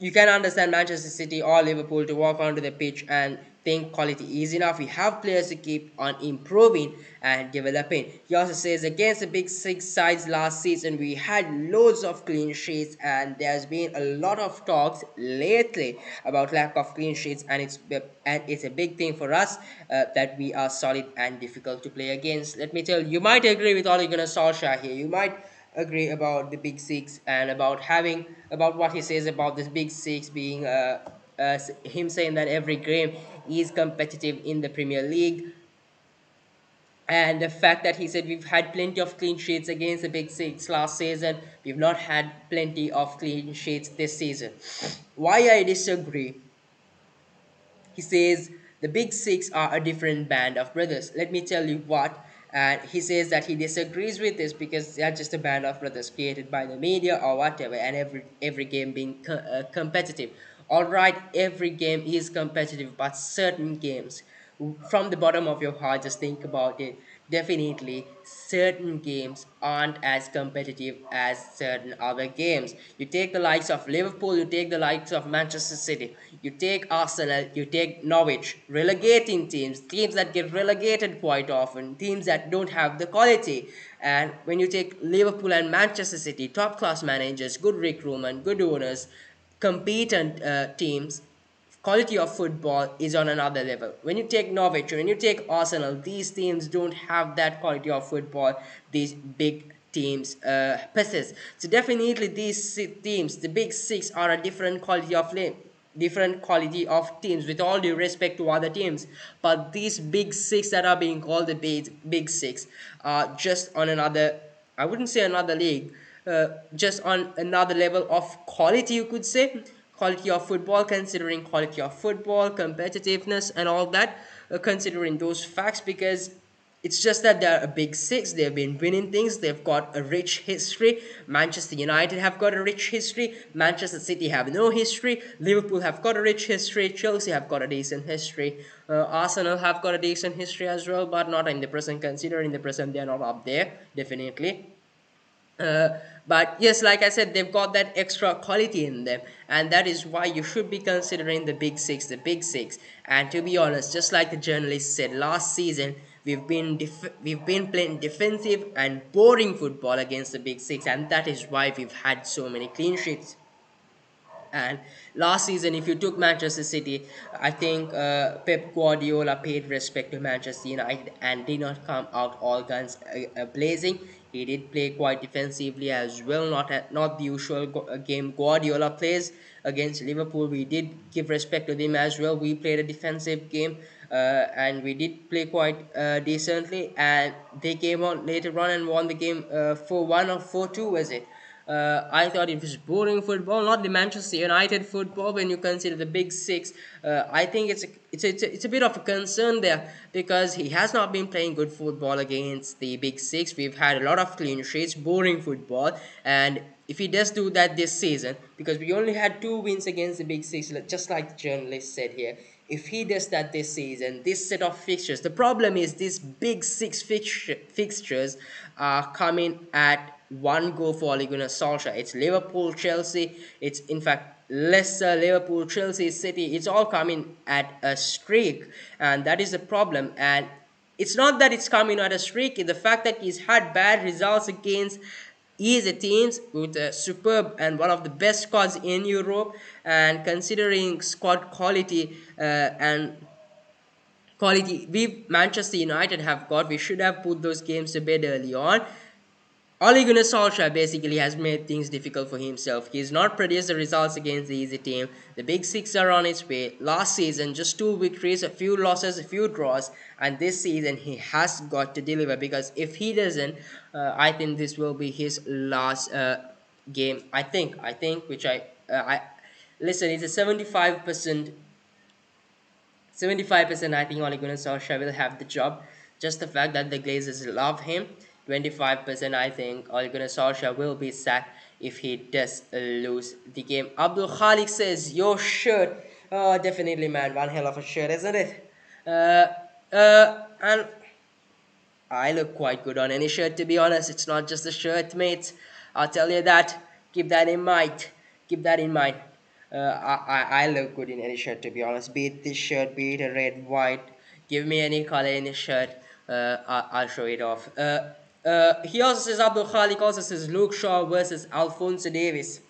You can understand Manchester City or Liverpool to walk onto the pitch and think quality is enough. We have players to keep on improving and developing." He also says, "Against the big six sides last season, we had loads of clean sheets, and there's been a lot of talks lately about lack of clean sheets, and it's a big thing for us that we are solid and difficult to play against." Let me tell you, you might agree with Ole Gunnar Solskjaer here. You might agree about the big six and about what he says about this big six being him saying that every game is competitive in the Premier League, and the fact that he said we've had plenty of clean sheets against the big six last season, we've not had plenty of clean sheets this season. Why I disagree, he says the big six are a different band of brothers. Let me tell you what. And he says that he disagrees with this because they are just a band of brothers created by the media or whatever, and every game being competitive. All right, every game is competitive, but certain games, from the bottom of your heart, just think about it. Definitely, certain games aren't as competitive as certain other games. You take the likes of Liverpool, you take the likes of Manchester City, you take Arsenal, you take Norwich, relegating teams that get relegated quite often, teams that don't have the quality. And when you take Liverpool and Manchester City, top class managers, good recruitment, good owners, competent teams, quality of football is on another level. When you take Norwich, when you take Arsenal, these teams don't have that quality of football these big teams possess. So definitely these teams, the big six, are a different quality of teams, with all due respect to other teams. But these big six that are being called the big six are just on another, I wouldn't say another league, just on another level of quality, you could say. Quality of football, considering quality of football, competitiveness, and all that, considering those facts, because it's just that they're a big six. They've been winning things. They've got a rich history. Manchester United have got a rich history. Manchester City have no history. Liverpool have got a rich history. Chelsea have got a decent history. Arsenal have got a decent history as well, but not in the present. Considering the present, they're not up there, definitely. But yes, like I said, they've got that extra quality in them, and that is why you should be considering the big six. And to be honest, just like the journalist said, last season we've been playing defensive and boring football against the big six, and that is why we've had so many clean sheets. And last season, if you took Manchester City, I think Pep Guardiola paid respect to Manchester United and did not come out all guns blazing. He did play quite defensively as well, not the usual game Guardiola plays against Liverpool. We did give respect to them as well. We played a defensive game, and we did play quite decently. And they came on later on and won the game 4-1 or 4-2, was it? I thought it was boring football, not the Manchester United football. When you consider the big six, I think it's a bit of a concern there, because he has not been playing good football against the big six. We've had a lot of clean sheets, boring football, and if he does do that this season, because we only had 2 wins against the big six, just like the journalist said here, If he does that this season, this set of fixtures, the problem is these big six fixtures are coming at one go for Ole Gunnar Solskjaer. It's Liverpool, Chelsea, it's in fact Leicester, Liverpool, Chelsea, City. It's all coming at a streak, and that is the problem. And it's not that it's coming at a streak, it's the fact that he's had bad results against easy teams with a superb and one of the best squads in Europe. And considering squad quality and quality we Manchester United have got, we should have put those games to bed early on. Ole Gunnar Solskjaer basically has made things difficult for himself. He's not produced the results against the easy team. The big six are on its way. Last season, just 2 victories, a few losses, a few draws, and this season he has got to deliver, because if he doesn't, I think this will be his last game. Which I listen. It's a 75% I think Ole Gunnar Solskjaer will have the job. Just the fact that the Glazers love him. 25% I think Ole Gunnar Solskjaer will be sacked if he does lose the game. Abdul Khalik says, your shirt. Oh, definitely, man. One hell of a shirt, isn't it? And I look quite good on any shirt, to be honest. It's not just the shirt, mates. I'll tell you that. Keep that in mind. Keep that in mind. I look good in any shirt, to be honest. Be it this shirt, be it a red, white. Give me any color in a shirt. I'll show it off. He also says, Abdul Khalik also says, Luke Shaw versus Alphonso Davies.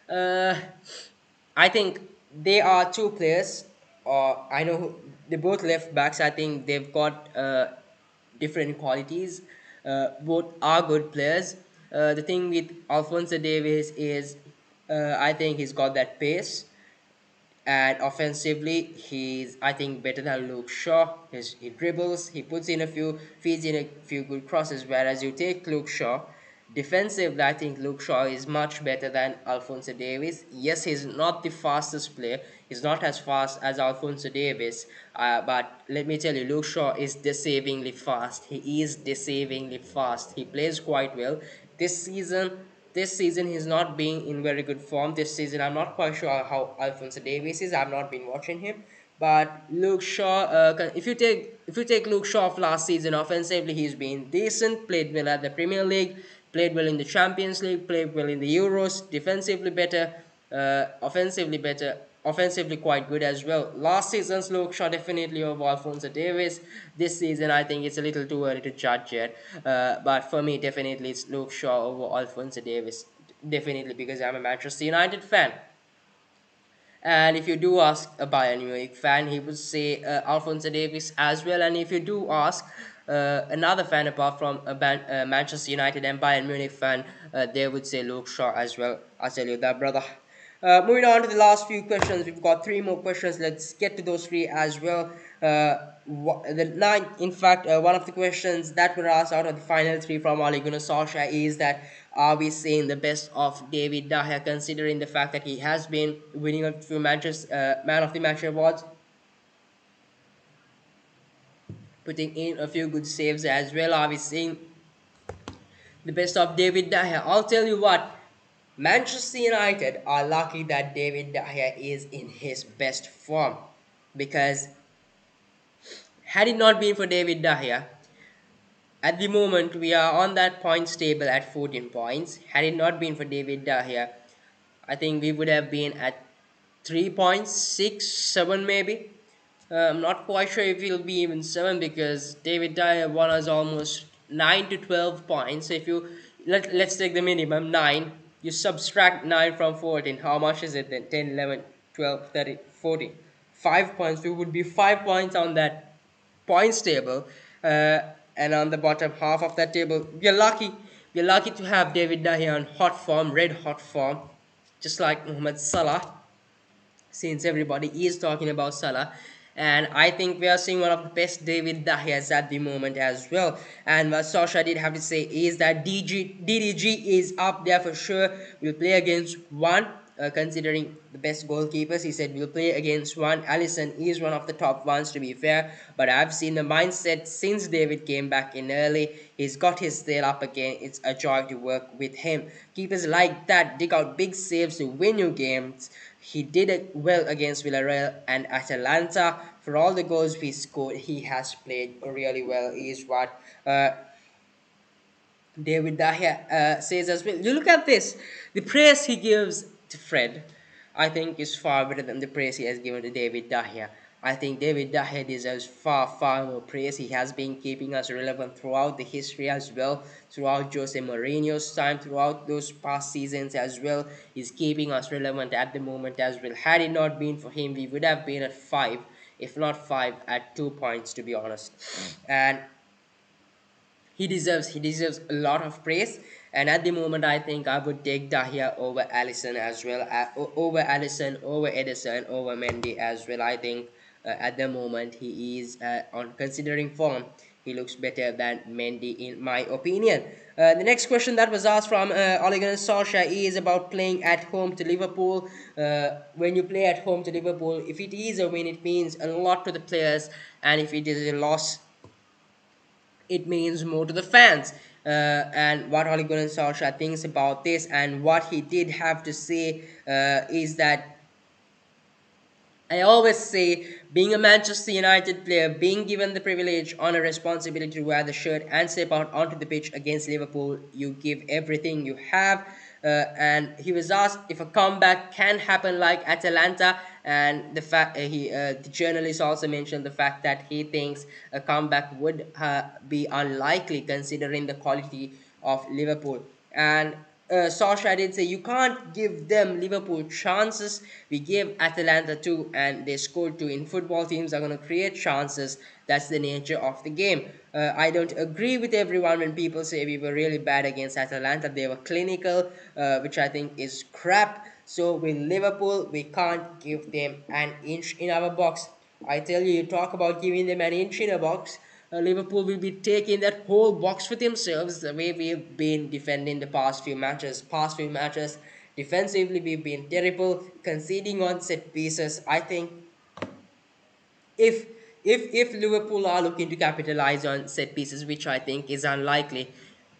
I think they are two players. I know they both left backs. I think they've got different qualities. Both are good players. The thing with Alphonso Davies is, I think he's got that pace, and offensively he's, I think, better than Luke Shaw. He dribbles, he feeds in a few good crosses, whereas you take Luke Shaw, defensively I think Luke Shaw is much better than Alphonso Davies. Yes, he's not the fastest player, he's not as fast as Alphonso Davies, but let me tell you, Luke Shaw is deceivingly fast. He plays quite well. This season he's not being in very good form. This season I'm not quite sure how Alphonso Davies is. I've not been watching him, but Luke Shaw. If you take Luke Shaw of last season, offensively he's been decent. Played well at the Premier League. Played well in the Champions League. Played well in the Euros. Defensively better. Offensively better. Offensively quite good as well. Last season's Luke Shaw definitely over Alphonso Davies. This season I think it's a little too early to judge yet. But for me, definitely it's Luke Shaw over Alphonso Davies. Definitely, because I'm a Manchester United fan. And if you do ask a Bayern Munich fan, he would say Alphonso Davies as well. And if you do ask another fan apart from Manchester United and Bayern Munich fan, they would say Luke Shaw as well. I'll tell you that, brother. Moving on to the last few questions, we've got 3 more questions. Let's get to those 3 as well. The ninth, in fact, one of the questions that were asked out of the final 3 from Ole Gunnar Solskjaer is that, are we seeing the best of David De Gea, considering the fact that he has been winning a few matches, Man of the Match awards, putting in a few good saves as well? Are we seeing the best of David De Gea? I'll tell you what, Manchester United are lucky that David De Gea is in his best form, because had it not been for David De Gea, at the moment we are on that points table at 14 points. Had it not been for David De Gea, I think we would have been at 3 points, 6, 7 maybe. I'm not quite sure if it'll be even 7, because David De Gea won us almost 9 to 12 points. So if you let's take the minimum 9, you subtract 9 from 14, how much is it then? 10, 11, 12, 13, 14. 5 points. We would be 5 points on that points table, and on the bottom half of that table, we're lucky to have David De Gea on hot form, red hot form, just like Mohamed Salah, since everybody is talking about Salah. And I think we are seeing one of the best David De Gea's at the moment as well. And what Solskjaer did have to say is that DDG is up there for sure. We'll play against one considering the best goalkeepers. He said we'll play against one. Alisson is one of the top ones, to be fair, but I've seen the mindset since David came back in early. He's got his tail up again. It's a joy to work with him. Keepers like that dig out big saves to win you games. He did it well against Villarreal and Atalanta. For all the goals we scored, he has played really well, is what David Dahia says as well. You look at this, the praise he gives to Fred, I think is far better than the praise he has given to David Dahia. I think David Dahia deserves far, far more praise. He has been keeping us relevant throughout the history as well, throughout Jose Mourinho's time, throughout those past seasons as well. He's keeping us relevant at the moment as well. Had it not been for him, we would have been at 5, if not 5, at 2 points, to be honest. And he deserves a lot of praise, and at the moment I think I would take Dahia over Allison as well, over Allison, over Edison, over Mendy as well. I think at the moment he is on considering form, he looks better than Mendy in my opinion. The next question that was asked from Ole Gunnar Solskjaer is about playing at home to Liverpool. When you play at home to Liverpool, if it is a win, it means a lot to the players, and if it is a loss, it means more to the fans. And what Ole Gunnar Solskjaer thinks about this, and what he did have to say, is that I always say, being a Manchester United player, being given the privilege, honor, responsibility to wear the shirt and step out onto the pitch against Liverpool, you give everything you have. And he was asked if a comeback can happen like Atalanta, and the journalist also mentioned the fact that he thinks a comeback would be unlikely considering the quality of Liverpool. And Solskjaer did say you can't give them Liverpool chances. We gave Atalanta two, and they scored two. In football, teams are going to create chances. That's the nature of the game. I don't agree with everyone when people say we were really bad against Atalanta. They were clinical, which I think is crap. So with Liverpool, we can't give them an inch in our box. I tell you, you talk about giving them an inch in a box. Liverpool will be taking that whole box for themselves, the way we've been defending the past few matches. Defensively, we've been terrible, conceding on set pieces. I think if if Liverpool are looking to capitalize on set pieces, which I think is unlikely,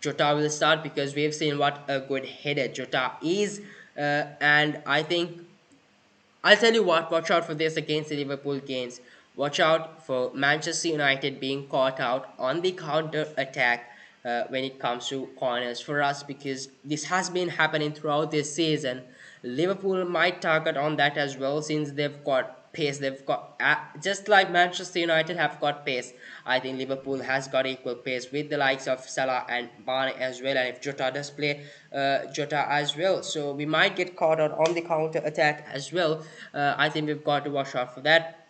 Jota will start because we've seen what a good header Jota is, and I think I'll tell you what, watch out for this against the Liverpool games. Watch out for Manchester United being caught out on the counter attack when it comes to corners for us, because this has been happening throughout this season. Liverpool might target on that as well, since they've got pace. They've got just like Manchester United have got pace. I think Liverpool has got equal pace with the likes of Salah and Mane as well. And if Jota does play, Jota as well, so we might get caught out on the counter attack as well. I think we've got to watch out for that.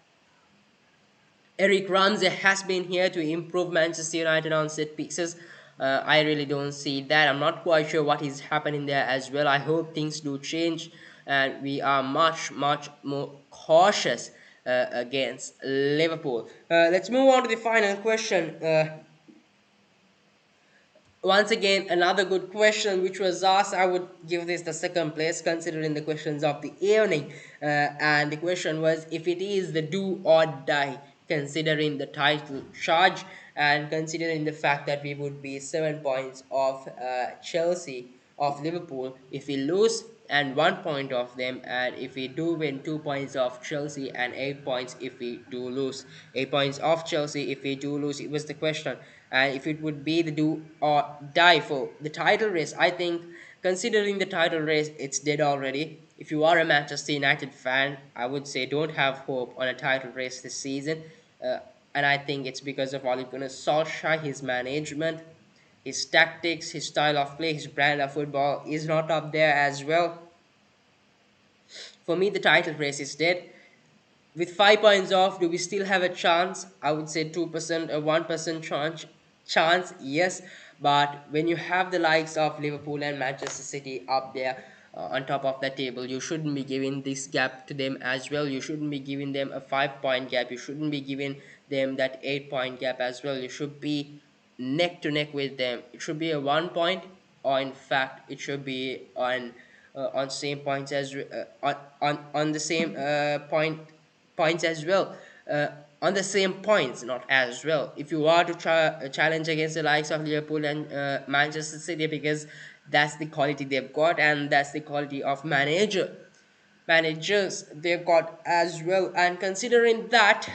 Eric Ramsey has been here to improve Manchester United on set pieces. I really don't see that. I'm not quite sure what is happening there as well. I hope things do change and we are much, much more cautious against Liverpool. Let's move on to the final question. Once again, another good question which was asked. I would give this the second place considering the questions of the evening. And the question was, if it is the do or die, considering the title charge and considering the fact that we would be 7 points off Chelsea, of Liverpool if we lose, and 1 point of them, and if we do win, 2 points off Chelsea, and 8 points if we do lose. 8 points off Chelsea if we do lose, it was the question. And if it would be the do or die for the title race, I think considering the title race, it's dead already. If you are a Manchester United fan, I would say don't have hope on a title race this season. And I think it's because of Ole Gunnar Solskjaer, his management, his tactics, his style of play, his brand of football is not up there as well. For me, the title race is dead. With 5 points off, do we still have a chance? I would say 2% or 1% chance, yes. But when you have the likes of Liverpool and Manchester City up there on top of the table, you shouldn't be giving this gap to them as well. You shouldn't be giving them a 5 point gap. You shouldn't be giving them that 8 point gap as well. You should be neck to neck with them. It should be a 1 point, or in fact, it should be on on same points as on the same points as well. On the same points, not as well. If you are to challenge against the likes of Liverpool and Manchester City, because that's the quality they've got, and that's the quality of managers they've got as well. And considering that,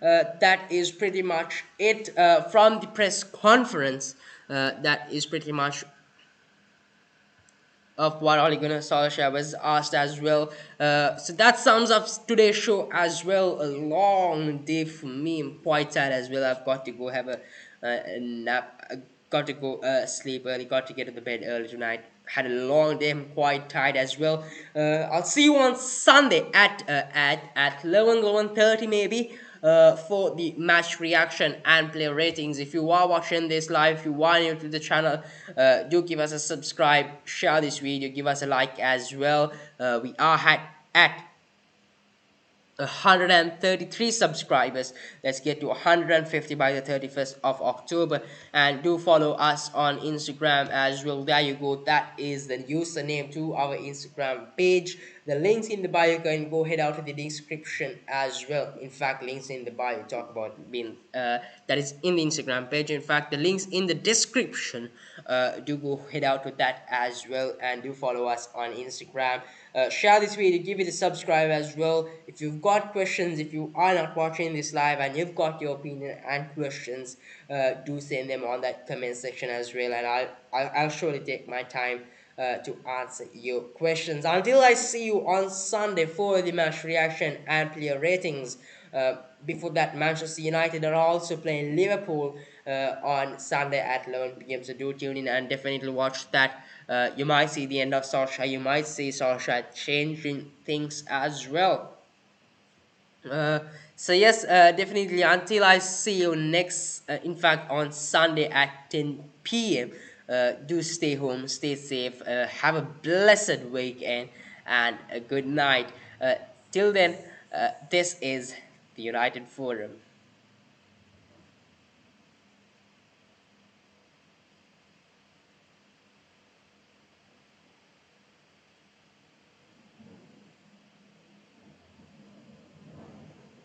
that is pretty much it from the press conference. That is pretty much of what Ole Gunnar Solskjaer was asked as well. So that sums up today's show as well. A long day for me. I'm quite tired as well. I've got to go have a nap. I got to go sleep early. Got to get to the bed early tonight. Had a long day. I'm quite tired as well. I'll see you on Sunday at 11:30 maybe for the match reaction and player ratings. If you are watching this live, if you are new to the channel, do give us a subscribe, share this video, give us a like as well. We are at 133 subscribers. Let's get to 150 by the 31st of October. And do follow us on Instagram as well. There you go. That is the username to our Instagram page. The links in the bio, you can go head out to the description as well. In fact, links in the bio talk about being that is in the Instagram page. In fact, the links in the description, do go head out to that as well, and do follow us on Instagram. Share this video, give it a subscribe as well. If you've got questions, if you are not watching this live and you've got your opinion and questions, do send them on that comment section as well, and I'll surely take my time to answer your questions. Until I see you on Sunday for the match reaction and player ratings. Before that, Manchester United are also playing Liverpool on Sunday at 11 p.m. So do tune in and definitely watch that. You might see the end of Solskjaer. You might see Solskjaer changing things as well. So yes, definitely until I see you next, in fact on Sunday at 10 p.m. Do stay home, stay safe, have a blessed weekend and a good night. Till then, this is the United Forum.